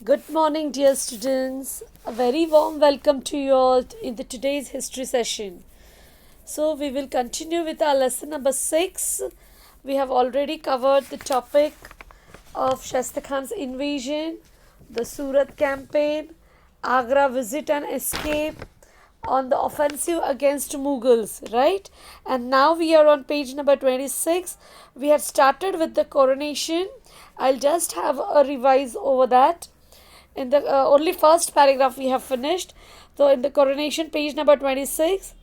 Good morning, dear students. A very warm welcome to you all in today's history session. So, we will continue with our lesson number 6. We have already covered the topic of Shasta Khan's invasion, the Surat campaign, Agra visit and escape, on the offensive against Mughals, right? And now we are on page number 26. We had started with the coronation. I'll just have a revise over that. In the only first paragraph we have finished. So in the coronation, page number 26,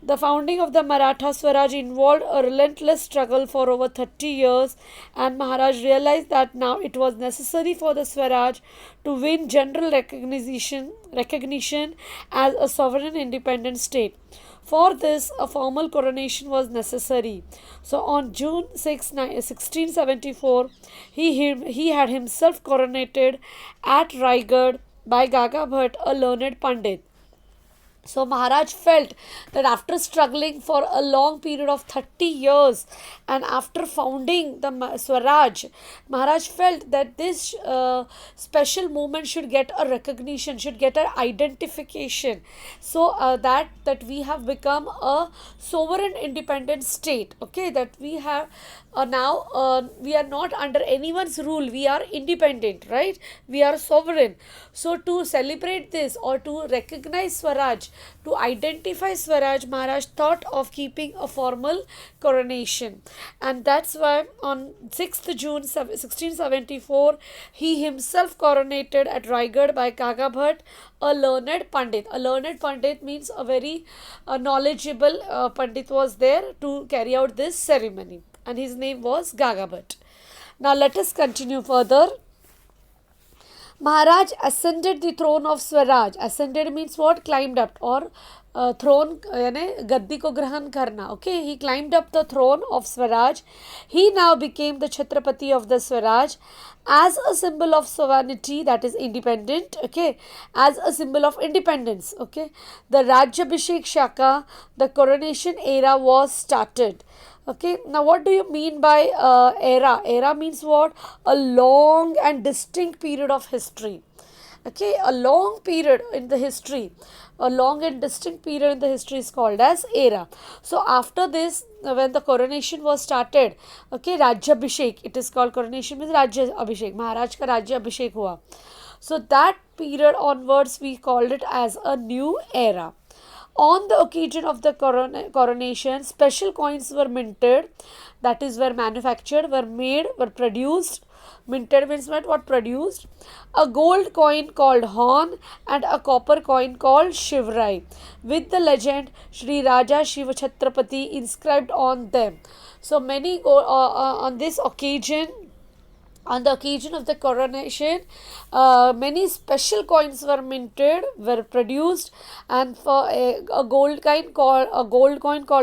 the founding of the Maratha Swaraj involved a relentless struggle for over 30 years, and Maharaj realized that now it was necessary for the Swaraj to win general recognition as a sovereign independent state. For this, a formal coronation was necessary. So, on June 6, 1674, he had himself coronated at Raigad by Gaga Bhatt, a learned Pandit. So Maharaj felt that after struggling for a long period of 30 years and after founding the Swaraj, Maharaj felt that this special movement should get a recognition, should get an identification, so that we have become a sovereign independent state. Okay, that we have now we are not under anyone's rule, we are independent, right? We are sovereign. So to celebrate this or to recognize Swaraj, to identify Swaraj, Maharaj thought of keeping a formal coronation, and that's why on 6th June 1674 he himself coronated at Raigad by Gaga Bhatt, a learned Pandit. A learned Pandit means a very knowledgeable Pandit was there to carry out this ceremony, and his name was Gaga Bhatt. Now let us continue further. Maharaj ascended the throne of Swaraj. Ascended means what? Climbed up, or throne यानी गद्दी को ग्रहण करना. Okay, he climbed up the throne of Swaraj. He now became the Chhatrapati of the Swaraj as a symbol of sovereignty, that is independent. Okay, as a symbol of independence. Okay, the Rajyabhishek Shaka, the coronation era was started. Okay, now what do you mean by era? Era means what? A long and distinct period of history. Okay, a long period in the history, a long and distinct period in the history is called as era. So after this, when the coronation was started, okay, Rajya Abhishek, it is called coronation means Rajya Abhishek, Maharaj ka Rajya Abhishek hua. So that period onwards we called it as a new era. On the occasion of the coronation, special coins were minted, that is, were manufactured, were made, were produced. Minted means what? Produced. A gold coin called Horn and a copper coin called Shivrai, with the legend Shri Raja Shiva Chhatrapati inscribed on them. So many on this occasion, on the occasion of the coronation, many special coins were minted, were produced, and for a gold coin called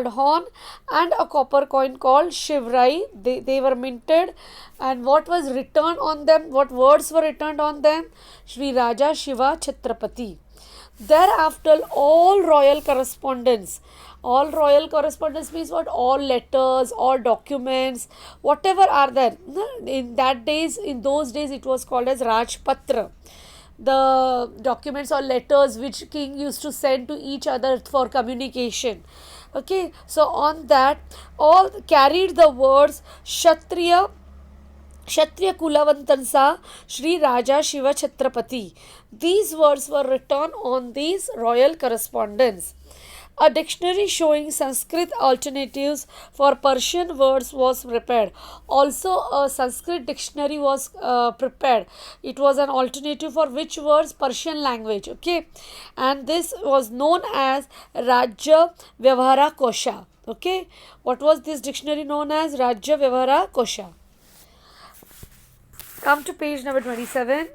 Horn and a copper coin called Shivrai, they were minted. And what was written on them? What words were written on them? Shri Raja Shiva Chhatrapati. Thereafter, all royal correspondence means what? All letters, all documents, whatever are there. In those days, it was called as Rajpatra. The documents or letters which king used to send to each other for communication. Okay, so on that, all carried the words Kshatriya Kulavantansa Shri Raja Shiva Chhatrapati. These words were written on these royal correspondence. A dictionary showing Sanskrit alternatives for Persian words was prepared. Also, a Sanskrit dictionary was prepared. It was an alternative for which words? Persian language. Okay, and this was known as Rajya Vyavahara Kosha. Okay, what was this dictionary known as? Rajya Vyavahara Kosha. Come to page number 27.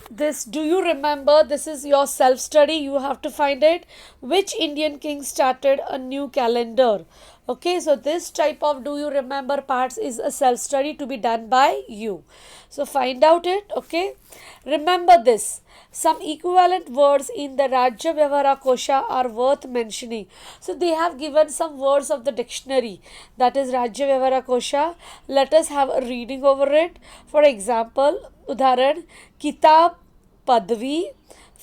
This, do you remember? This is your self study. You have to find it. Which Indian king started a new calendar? Okay, so this type of do you remember parts is a self study to be done by you. So find out it. Okay, remember this. Some equivalent words in the Rajya Vyavahara Kosha are worth mentioning. So they have given some words of the dictionary, that is Rajya Vyavahara Kosha. Let us have a reading over it. For example, उदाहरण किताब पदवी,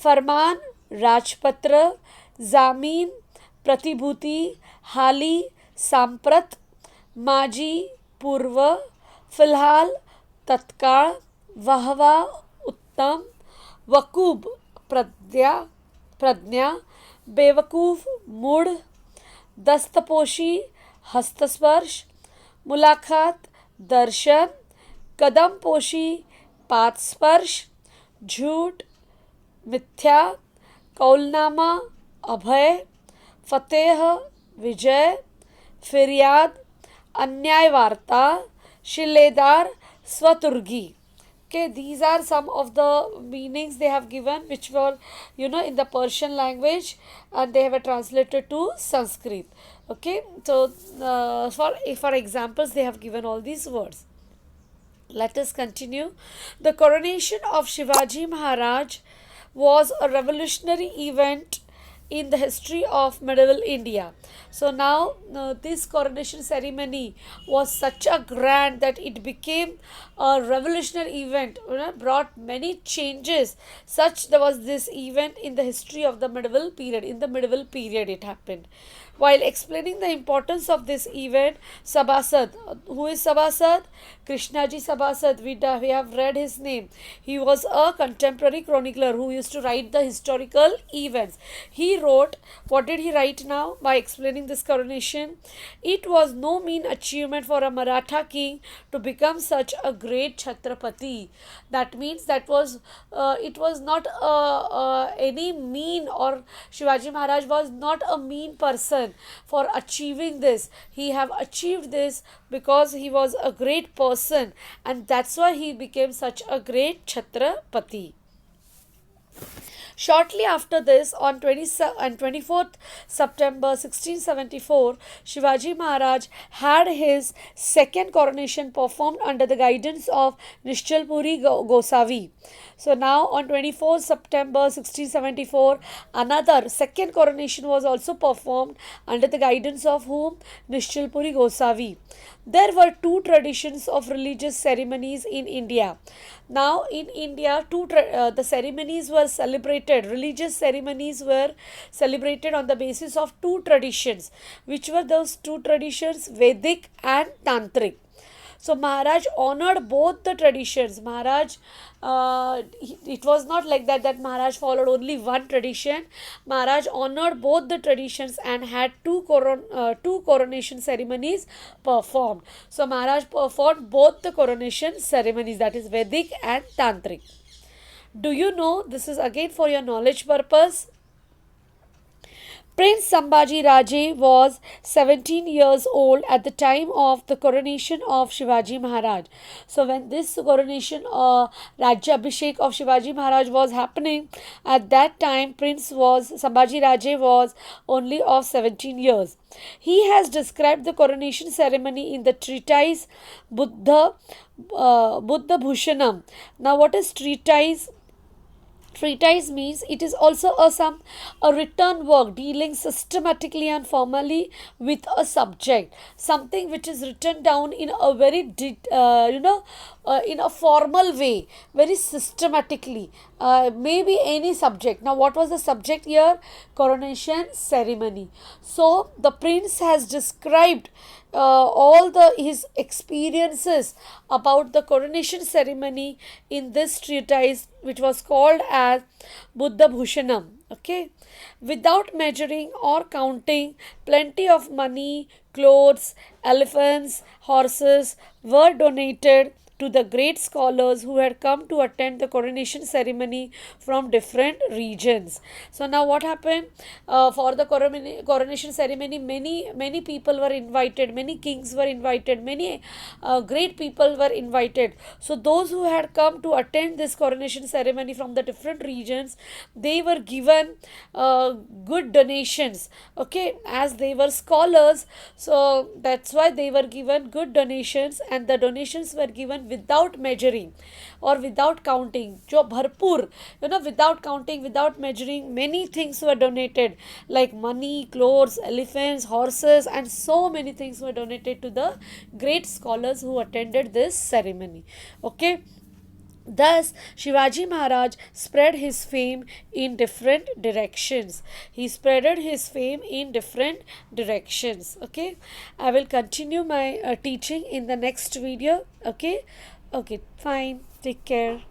फरमान राजपत्र, जामीन प्रतिभूति, हाली सांप्रत, माजी पूर्व, फिलहाल तत्काल, वाहवा उत्तम, वकूब प्रज्ञा, बेवकूफ मूढ़, दस्तपोशी हस्तस्पर्श, मुलाकात दर्शन, कदमपोशी पादस्पर्श, झूठ मिथ्या, कौलनामा अभय, फतेह विजय, फिरियाद अन्याय वार्ता, शिलेदार स्वतुर्गी. Okay, these are some of the meanings they have given, which were, in the Persian language, and they have translated to Sanskrit. Okay, so for examples, they have given all these words. Let us continue. The coronation of Shivaji Maharaj was a revolutionary event in the history of medieval India. So now this coronation ceremony was such a grand that it became a revolutionary event, brought many changes. Such there was this event in the history of the medieval period. In the medieval period it happened. While explaining the importance of this event, Sabasad, who is Sabasad? Krishnaji Sabasad, we have read his name. He was a contemporary chronicler who used to write the historical events. He wrote, what did he write now by explaining this coronation? It was no mean achievement for a Maratha king to become such a great Chhatrapati. That means it was not any mean, or Shivaji Maharaj was not a mean person for achieving this. He have achieved this because he was a great person, and that's why he became such a great Chhatrapati. Shortly after this, on 24th September 1674, Shivaji Maharaj had his second coronation performed under the guidance of Nishchalpuri Gosavi. So now on 24th September 1674, another second coronation was also performed under the guidance of whom? Nishchalpuri Gosavi. There were two traditions of religious ceremonies in India. Now in India, the ceremonies were celebrated, religious ceremonies were celebrated on the basis of two traditions. Which were those two traditions? Vedic and Tantric. So Maharaj honored both the traditions. Maharaj, it was not like that Maharaj followed only one tradition. Maharaj honored both the traditions and had two coronation ceremonies performed. So Maharaj performed both the coronation ceremonies, that is Vedic and Tantric. Do you know, this is again for your knowledge purpose, Prince Sambhaji Raje was 17 years old at the time of the coronation of Shivaji Maharaj. So when this coronation, Rajya Abhishek of Shivaji Maharaj was happening, at that time Sambhaji Raje was only of 17 years. He has described the coronation ceremony in the treatise Buddha Bhushanam. Now what is treatise? Treatise means it is also a written work dealing systematically and formally with a subject, something which is written down in a very in a formal way, very systematically, maybe any subject. Now what was the subject here? Coronation ceremony. So the prince has described all his experiences about the coronation ceremony in this treatise, which was called as Buddha Bhushanam. Okay, without measuring or counting, plenty of money, clothes, elephants, horses were donated to the great scholars who had come to attend the coronation ceremony from different regions. So now what happened? For the coronation ceremony, many people were invited, many kings were invited, many great people were invited. So those who had come to attend this coronation ceremony from the different regions, they were given good donations, okay, as they were scholars. So that's why they were given good donations, and the donations were given without measuring or without counting. Jo bharpur, without counting, without measuring, many things were donated, like money, clothes, elephants, horses, and so many things were donated to the great scholars who attended this ceremony. Okay. Thus, Shivaji Maharaj spread his fame in different directions. He spreaded his fame in different directions. Okay, I will continue my teaching in the next video. Okay, okay, fine. Take care.